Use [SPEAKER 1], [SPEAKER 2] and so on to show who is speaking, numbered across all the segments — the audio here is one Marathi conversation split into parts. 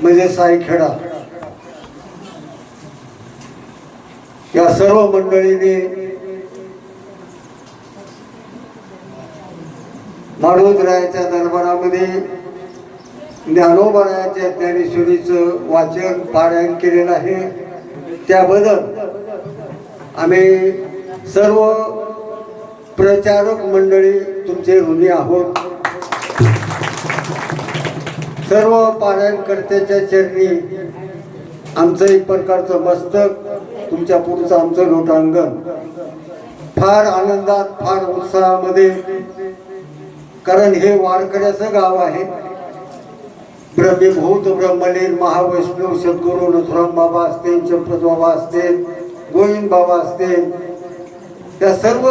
[SPEAKER 1] म्हणजे सायखेडा या सर्व मंडळीने माडोदरायाच्या दरबारामध्ये ज्ञानोबारायाच्या ज्ञानेश्वरीचं वाचन पारायण केलेलं आहे। त्याबद्दल आम्ही सर्व प्रचारक मंडळी तुमचे ऋणी आहोत। सर्व पारायणकर्त्याच्या चरणी आमचं एक प्रकारचं मस्तक, तुमच्या पुढचं आमचं लोटांगण। फार आनंदात, फार उत्साहामध्ये, कारण हे वारकऱ्याचं गाव आहे। ब्रह्मभूत ब्रह्मलीन महावैष्णव सद्गुरू नथुराम बाबा असतील, चंपत बाबा असतील, गोविंद बाबा असतील, त्या सर्व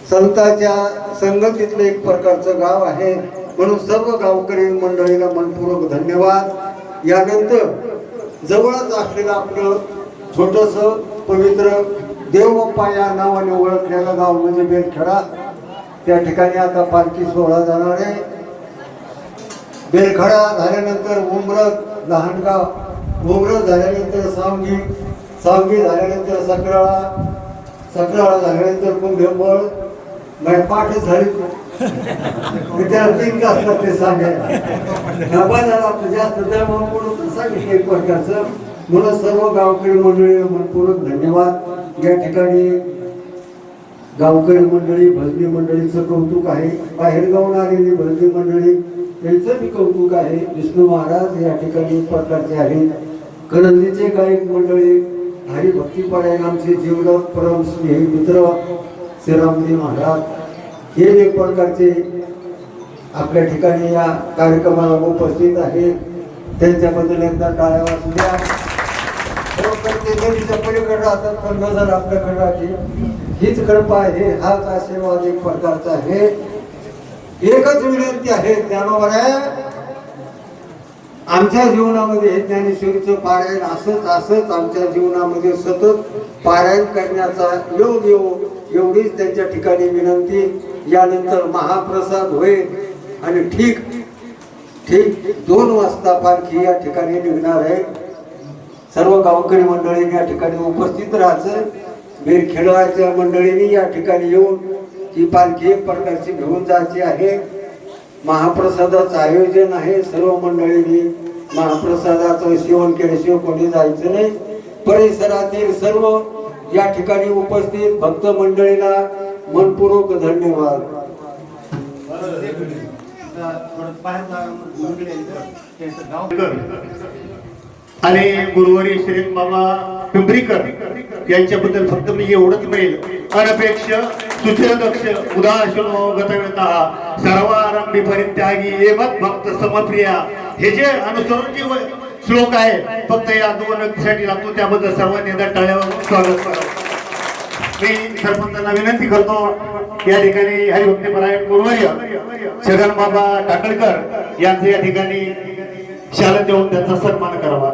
[SPEAKER 1] संतांच्या संगतीतलं एक प्रकारचं गाव आहे। म्हणून सर्व गावकरी मंडळीला मनपूर्वक धन्यवाद। यानंतर जवळच असलेलं आपलं छोटंसं पवित्र देवबाप्पा या नावाने ओळखलेलं गाव म्हणजे बेलखेडा। त्या ठिकाणी आता पालखी सोहळा जाणार आहे। बेलखेडा झाल्यानंतर उमरत, लहानगाव, उमरत झाल्यानंतर सावंगी, सावंगी झाल्यानंतर सकराळा, सकराळा झाल्यानंतर कुंभेंबळ। माझी पाठच झाली त्याला 3 तास लागते सांगायला। बाजारात आपलं जास्त दळमळ म्हणून सांगितलं एक प्रकारचं। म्हणून सर्व गावकरी मंडळी मनपूर्वक धन्यवाद। या ठिकाणी गावकरी मंडळी, भजनी मंडळीचं कौतुक आहे। बाहेरगावून आलेली भजनी मंडळी त्यांचं बी कौतुक आहे। विष्णू महाराज या ठिकाणी एक प्रकारचे आहेत। करंजीचे गायक मंडळी, हरिभक्तीपरायण आमचे जीवलक परम स्नेही मित्र श्रीरामजी महाराज हे एक प्रकारचे आपल्या ठिकाणी या कार्यक्रमाला उपस्थित आहे। त्यांच्याबद्दल एकदा टाळ्या वाजू द्या। ते नदीच्या पलीकडे राहतात पण नजर आपल्याकडे राहते, हीच कृपा आहे, हाच आशीर्वाद एक प्रकारचा आहे। एकच विनंती आहे ज्ञानोबाराया, आमच्या जीवनामध्ये हे ज्ञानेश्वरीचं पारायण असंच असंच आमच्या जीवनामध्ये सतत पारायण करण्याचा योग योग एवढीच त्यांच्या ठिकाणी विनंती। यानंतर महाप्रसाद होईल आणि ठीक 2 वाजता पालखी या ठिकाणी निघणार आहे। सर्व गावकरी मंडळींनी या ठिकाणी उपस्थित राहायचं। बेलखेडाच्या मंडळींनी या ठिकाणी येऊन ही पालखी एक प्रकारची घेऊन जायची आहे। महाप्रसादाचं आयोजन आहे। सर्व मंडळींनी महाप्रसादाचं सेवन केल्याशिवाय कोणी जायचं नाही। परिसरातील सर्व या ठिकाणी उपस्थित भक्त मंडळीला मनपूर्वक धन्यवाद।
[SPEAKER 2] आणि गुरुवारी श्री बाबा पिंपरीकर यांच्याबद्दल फक्त मी एवढंच मिळेल। अनपेक्ष सुचिरदक्ष उदासीनो गतवेतः सर्वारंभी परित्यागी एवत भक्त समप्रिया, हे जे अनुसरून श्लोक आहे फक्त या 2 व्यक्तीसाठी लागतो। त्याबद्दल सर्वांनी टाळ्यावर स्वागत करा। मी सरपंचांना विनंती करतो या ठिकाणी हरिभक्तीपरायण गुरुवर्य छगन बाबा टाकळकर यांचे या ठिकाणी शाल देऊन त्यांचा सन्मान करावा।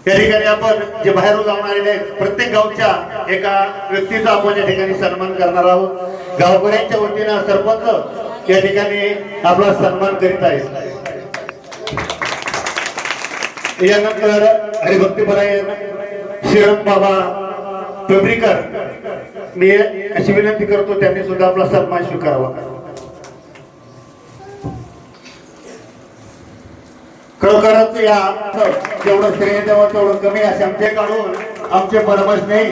[SPEAKER 2] या ठिकाणी आपण जे बाहेरून जाऊन आलेले आहेत प्रत्येक गावच्या एका व्यक्तीचा आपण या ठिकाणी सन्मान करणार आहोत। गावकऱ्यांच्या वतीनं सरपंच या ठिकाणी आपला सन्मान करीत आहेत। यानंतर हरिभक्तीपरायण श्रीराम बाबा पिंपरीकर, मी अशी विनंती करतो त्यांनी सुद्धा आपला सन्मान स्वीकारावा। खरोखरच या जेवढं श्रेय द्यावं तेवढं कमी असे आमचे काढून आमचे परमस्नेही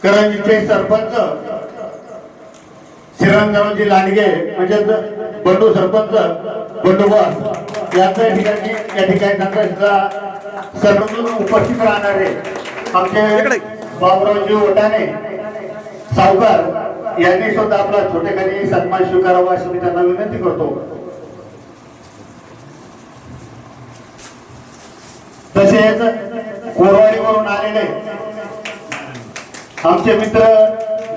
[SPEAKER 2] करंजीचे सरपंच श्रीरंगरावजी लांडगे म्हणजे बंडू सरपंच बंडोबस यांच्या ठिकाणी या ठिकाणी त्यांचा सरपंच उपस्थित राहणारे आमचे बाबुरावजी ओटाणे सावकार यांनी सुद्धा आपला छोटेखानी सन्मान स्वीकारावा अशी मी त्यांना विनंती करतो। तसेच कोरवाडीवरून आलेले आमचे मित्र,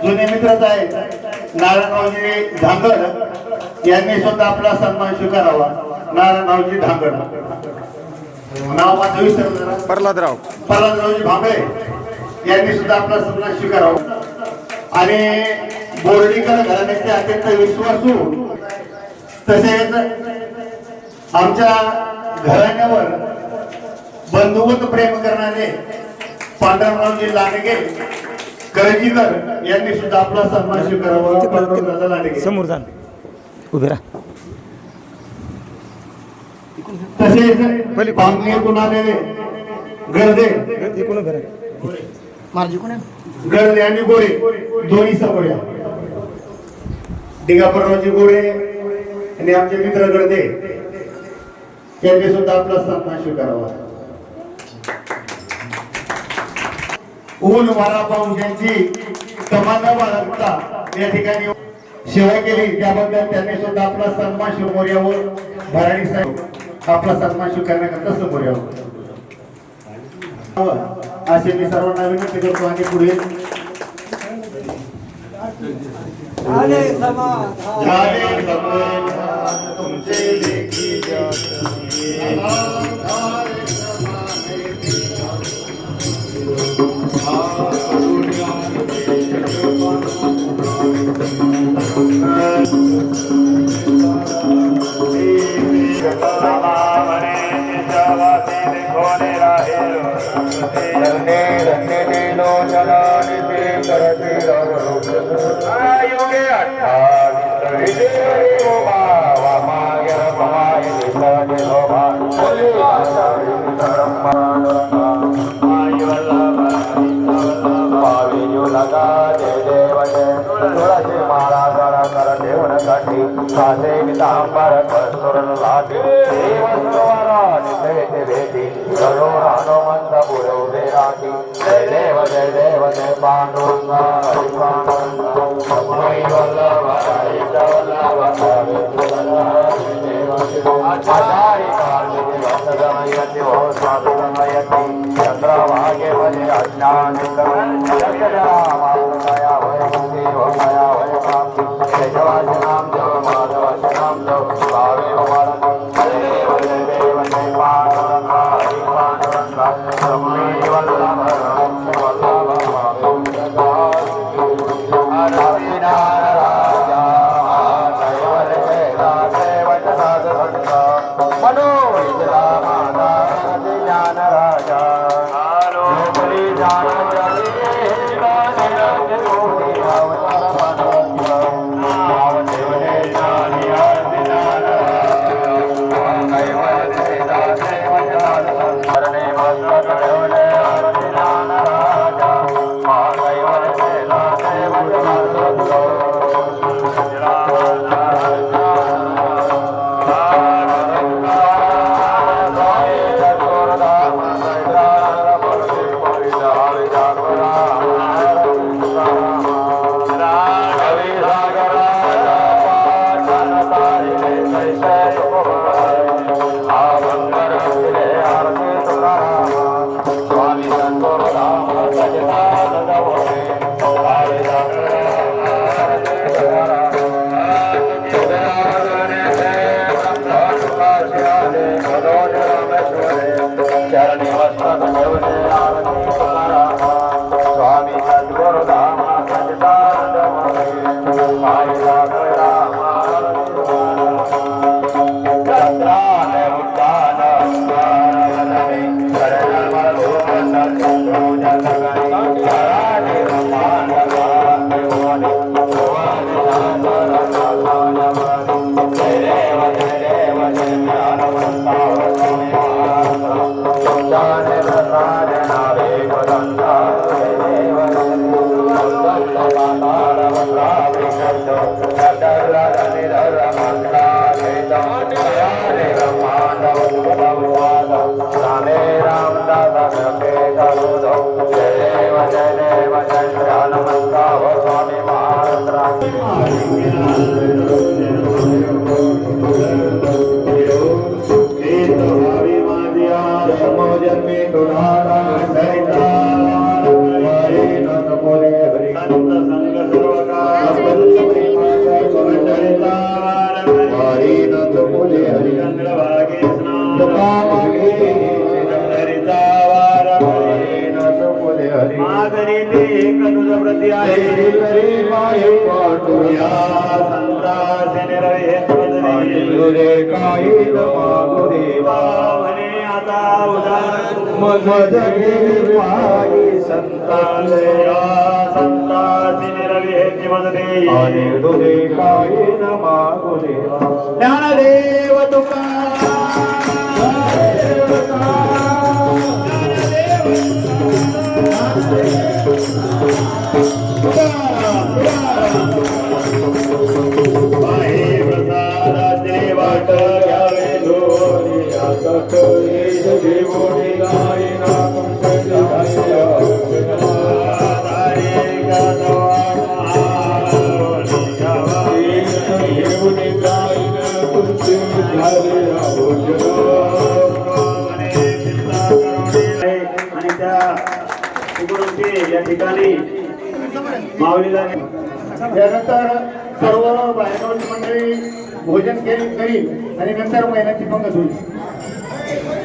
[SPEAKER 2] जुने मित्रच आहेत नारायणरावजी धांगड यांनी सुद्धा आपला सन्मान स्वीकारावा। नारायणरावजी धांगड, नाव माझं विसरलं, प्रल्हादरावजी भांबळे यांनी सुद्धा आपला सन्मान स्वीकारावा। आणि बोर्डीकर घराण्याचे अत्यंत विश्वासू तसेच आमच्या घराण्यावर बंधुवत प्रेम करणारे पांडुरंगरावजी लांडगे करंजीकर यांनी सुद्धा आपला सन्मान स्वीकारावा. पांडुरंगराव लांडगे
[SPEAKER 3] समोर जा उभे राहा.
[SPEAKER 2] तसेच बांगणीतून आलेले गर्दे
[SPEAKER 3] इकडून उभे राहा.
[SPEAKER 4] माझी कोण आहे
[SPEAKER 2] गर्दे आणि गोरे दोन्ही समोर दिगापररावजी गोरे आणि आमचे मित्र गर्दे यांनी सुद्धा आपला सन्मान स्वीकारावा. ऊन वारा पाऊस यांची तमाना बाळगता या ठिकाणी सेवा केली त्याबद्दल त्यांनी सुद्धा आपला सन्मान समोर यावं. भराडी साहेब आपला सन्मान स्वीकारण्याकरता समोर यावं असे मी सर्वांना विनंती करतो. आणि पुढे
[SPEAKER 1] झाले समाधान
[SPEAKER 2] झाले समाधान तुमचे लेखी संतास निरवे ज्ञानदेव तुका
[SPEAKER 5] आणि त्या या ठिकाणी माऊलीला
[SPEAKER 2] त्यानंतर सर्व बायकांची मंडळी भोजन करील आणि नंतर महिलांची पंगत होईल.